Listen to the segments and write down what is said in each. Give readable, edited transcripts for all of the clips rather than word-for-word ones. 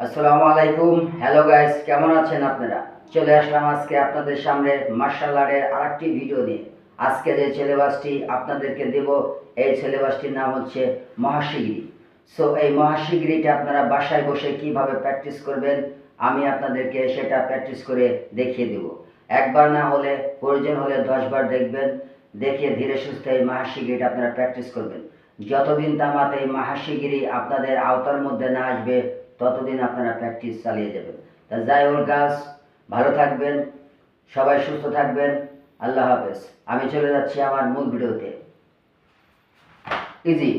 আসসালামু আলাইকুম। Hello guys, কেমন আছেন আপনারা? চলে আসলাম আজকে আপনাদের সামনে মার্শাল আর্টের আরেকটি ভিডিও নিয়ে। আজকে যে সিলেবাসটি আপনাদেরকে দেব, এই সিলেবাসটির নাম হচ্ছে মহাশিগিরি। সো এই মহাশিগিরিটা আপনারা বাসায় বসে কিভাবে প্র্যাকটিস করবেন আমি আপনাদেরকে সেটা প্র্যাকটিস করে দেখিয়ে দেব। একবার না হলে প্রয়োজন হলে 10 বার দেখবেন, দেখে ধীরে সুস্থে এই মহাশিগিরিটা আপনারা প্র্যাকটিস করবেন। যতদিন তামাত এই মহাশিগিরি আপনাদের আওতার মধ্যে না আসবে ততদিন আপনারা প্র্যাকটিস চালিয়ে যাবেন। তা যাই হোক গাছ, ভালো থাকবেন, সবাই সুস্থ থাকবেন। আল্লাহ হাফেজ। আমি চলে যাচ্ছি আমার মূল ভিডিওতে। Easy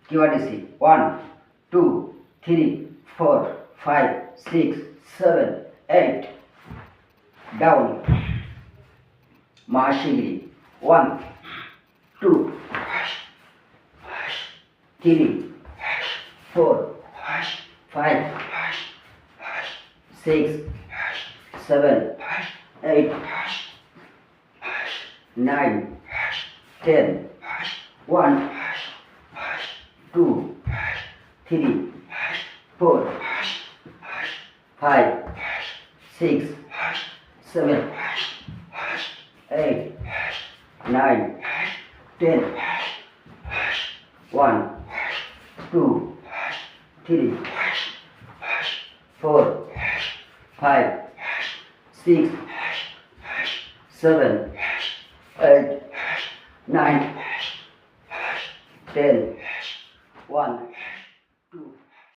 কিউআরডিসি 1 2 3 4 5 6 7 8 down মহাশিগিরি 1 2 3 4 5 6 7 8 9 10 1 2 3 4 5 6 7 8 9 10 1 2 3 4 5 6 7 8 9 10 1 2